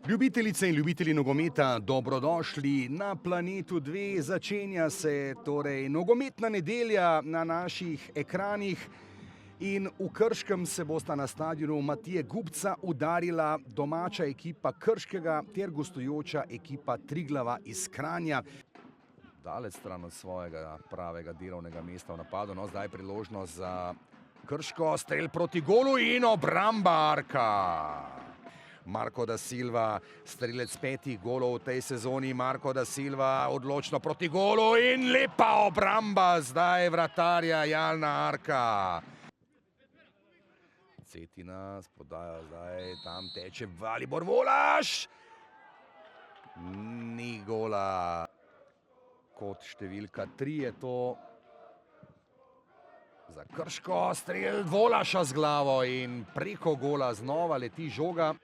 Ljubitelice in ljubitelji nogometa, dobrodošli na Planetu 2. Začenja se torej nogometna nedelja na naših ekranih in v Krškem se bosta na stadionu Matije Gubca udarila domača ekipa Krškega ter gostujoča ekipa Triglava iz Kranja. Daleč stran od svojega pravega delovnega mesta v napadu, no zdaj priložnost za Krško, strel proti golu in obramba Arka. Marko da Silva, strelec 5 golov v tej sezoni. Marko da Silva odločno proti golu in lepa obramba zdaj vratarja Jalna Arka. Cetina spodaja zdaj, tam teče Valibor Volaš. Ni gola. Kot številka 3 je to za Krško, strel Volaša z glavo in preko gola znova leti žoga.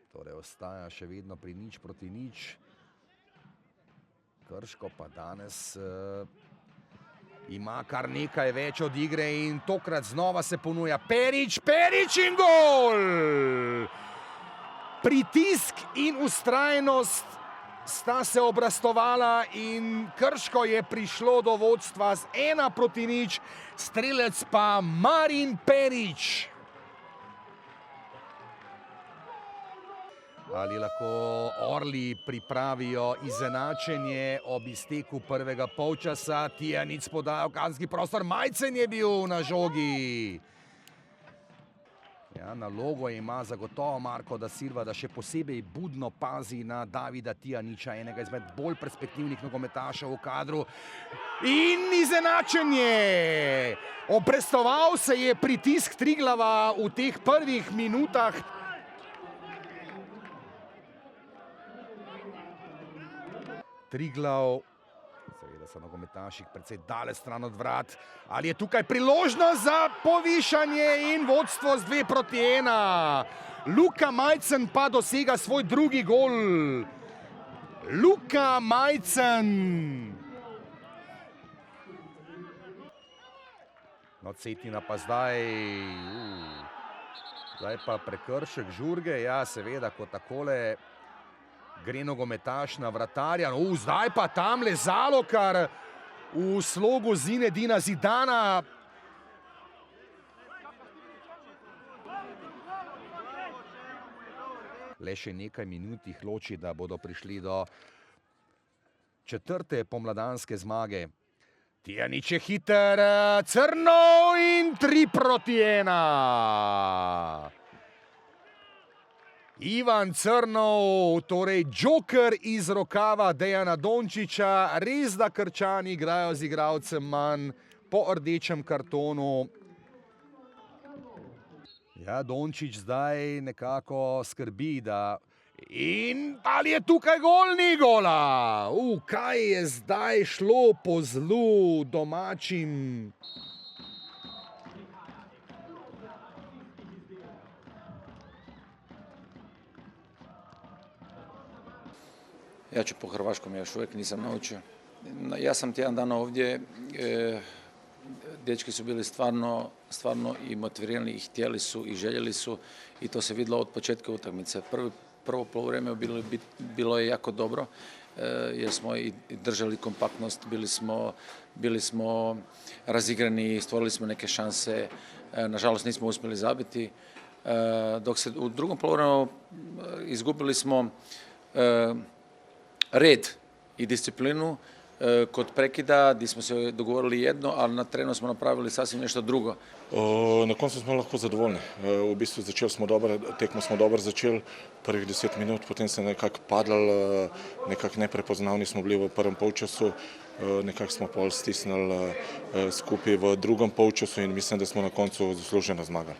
Torej ostaja še vedno pri 0-0. Krško pa danes ima kar nekaj več od igre in tokrat znova se ponuja Perić in gol! Pritisk in vztrajnost sta se obrastovala in Krško je prišlo do vodstva z 1-0, strelec pa Marin Perić. Ali lahko Orli pripravijo izenačenje ob izteku prvega polčasa? Tijanic podaja v kazenski prostor, Majcen je bil na žogi. Ja, nalogo ima zagotovo Marko da Silva, da še posebej budno pazi na Davida Tijaniča, enega izmed bolj perspektivnih nogometašev v kadru. In izenačenje! Obrestoval se je pritisk Triglava v teh prvih minutah. Triglav, seveda so nogometaši precej daleč stran od vrat. Ali je tukaj priložnost za povišanje in vodstvo z 2-1? Luka Majcen pa dosega svoj drugi gol. Luka Majcen. No, Cetina pa zdaj pa prekršek žurge, ja, seveda, kot takole gre nogometaš na vratarja. Zdaj pa tamle Zalokar v slogu Zinedina Zidana. Le še nekaj minut jih loči, da bodo prišli do 4. pomladanske zmage. Tijanič je hiter, Crnov in 3-1. Ivan Crnov, torej džoker iz rokava Dejana Dončića. Res, da Krčani igrajo z igralcem manj po rdečem kartonu. Ja, Dončić zdaj nekako skrbi, da... In ali je tukaj gol? Ni gola! Kaj je zdaj šlo po zlu domačim? Ja ću po hrvaškom, ja još uvijek nisam naučio. Ja sam tjedan dana ovdje, dečki su bili stvarno i motivirani i htjeli su i željeli su i to se vidjelo od početka utakmice. Prvo poluvreme bilo je jako dobro jer smo i držali kompaktnost, bili smo razigrani, stvorili smo neke šanse, nažalost nismo uspjeli zabiti. Dok se u drugom poluvremenu izgubili smo red i disciplinu kod prekida, gdje smo se dogovorili jedno, ali na terenu smo napravili sasvim nešto drugo. Na koncu smo lahko zadovoljni. V bistvu tekmo smo dobro začeli, prvih 10 minut, potem se nekako padali, nekako neprepoznavni smo bili v prvem polčasu, nekako smo pol stisnili skupaj v drugem polčasu in mislim, da smo na koncu zasluženo zmagali.